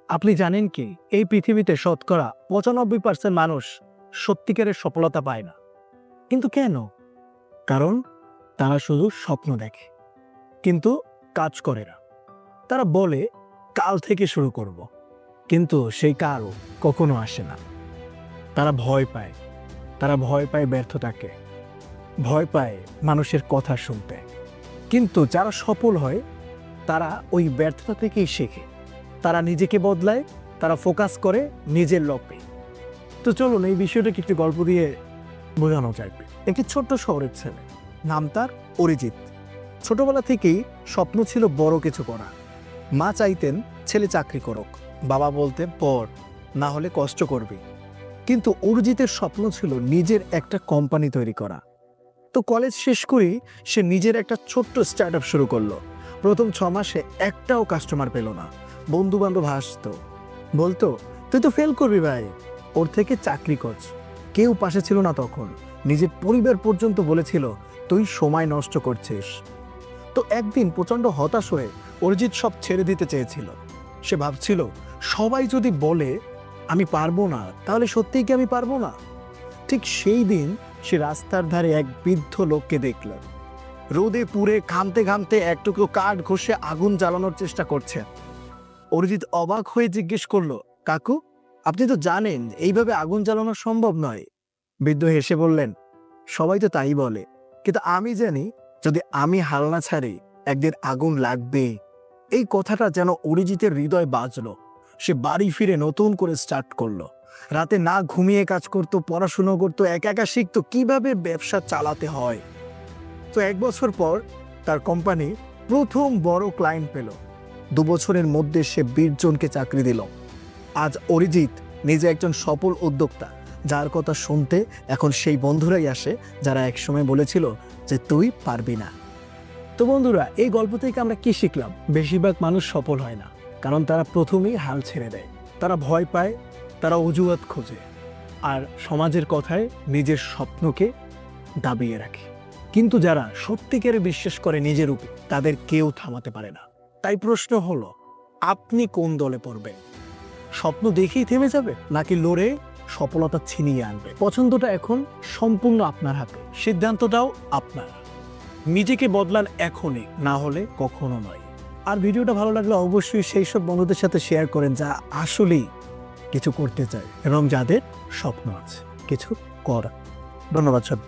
আপনি জানেন কি এই পৃথিবীতে শতকরা ৯৫% মানুষ সত্যিকারের সফলতা পায় না। কিন্তু কেন? কারণ তারা শুধু স্বপ্ন দেখে কিন্তু কাজ করে না। তারা বলে কাল থেকে শুরু করব, কিন্তু সেই কাল কখনো আসে না। তারা ভয় পায়, ব্যর্থতাকে, ভয় পায় মানুষের কথা শুনতে। কিন্তু যারা সফল হয় তারা ওই ব্যর্থতা থেকেই শেখে, তারা নিজেকে বদলায়, তারা ফোকাস করে নিজের লক্ষ্যে। তো চলুন এই বিষয়টাকে একটি গল্প দিয়ে বোঝানো যাবে। একটি ছোট্ট শহরের ছেলে, নাম তার অরিজিৎ। ছোটবেলা থেকেই স্বপ্ন ছিল বড় কিছু করা। মা চাইতেন ছেলে চাকরি করুক, বাবা বলতেন পড়, না হলে কষ্ট করবি। কিন্তু অরিজিতের স্বপ্ন ছিল নিজের একটা কোম্পানি তৈরি করা। তো কলেজ শেষ করেই সে নিজের একটা ছোট্ট স্টার্ট আপ শুরু করলো। প্রথম 6 মাসে একটাও কাস্টমার পেল না। বন্ধু বান্ধব হাসতো, বলতো তুই তো ফেল করবি ভাই, ওর থেকে চাকরি কর। কেউ পাশে ছিল না তখন। নিজের পরিবার পর্যন্ত বলেছিল তুই সময় নষ্ট করছিস। তো একদিন প্রচন্ড হতাশ হয়ে অরিজিৎ সব ছেড়ে দিতে চেয়েছিল। সে ভাবছিল সবাই যদি বলে আমি পারবো না, তাহলে সত্যিই কি আমি পারবো না? ঠিক সেই দিন সে রাস্তার ধারে এক বৃদ্ধ লোককে দেখল। রোদে পুড়ে ঘামতে ঘামতে এক টুকরো কাঠ ঘষে আগুন জ্বালানোর চেষ্টা করছে। অরিজিৎ অবাক হয়ে জিজ্ঞেস করলো, কাকু, আপনি তো জানেন এইভাবে আগুন জ্বালানো সম্ভব নয়। বৃদ্ধ হেসে বললেন, সবাই তো তাই বলে, কিন্তু আমি জানি যদি আমি হাল না ছাড়ি একদিন আগুন লাগবে। এই কথাটা যেন অরিজিতের হৃদয় বাজলো। সে বাড়ি ফিরে নতুন করে স্টার্ট করলো। রাতে না ঘুমিয়ে কাজ করতো, পড়াশুনো করতো, একা একা শিখতো কিভাবে ব্যবসা চালাতে হয়। তো 1 বছর পর তার কোম্পানি প্রথম বড় ক্লায়েন্ট পেল। 2 বছরের মধ্যে সে 20 জনকে চাকরি দিল। আজ অরিজিৎ নিজে একজন সফল উদ্যোক্তা, যার কথা শুনতে এখন সেই বন্ধুরাই আসে যারা একসময় বলেছিল যে তুই পারবি না। তো বন্ধুরা, এই গল্প থেকে আমরা কি শিখলাম? বেশিরভাগ মানুষ সফল হয় না কারণ তারা প্রথমেই হাল ছেড়ে দেয়। তারা ভয় পায়, তারা অজুহাত খোঁজে, আর সমাজের কথায় নিজের স্বপ্নকে দাবিয়ে রাখে। কিন্তু যারা সত্যিকারে বিশ্বাস করে নিজের উপর, তাদের কেউ থামাতে পারে না। তাই প্রশ্ন হলো, আপনি কোন দলে পড়বেন? স্বপ্ন দেখেই থেমে যাবে, নাকি লড়ে সফলতা ছিনিয়ে আনবে? পছন্দটা এখন সম্পূর্ণ আপনার হাতে, সিদ্ধান্তটাও আপনার। নিজেকে বদলান এখনই, না হলে কখনো নয়। আর ভিডিওটা ভালো লাগলে অবশ্যই সেই সব বন্ধুদের সাথে শেয়ার করেন যা আসলেই কিছু করতে চায় এবং যাদের স্বপ্ন আছে কিছু করার। ধন্যবাদ সব।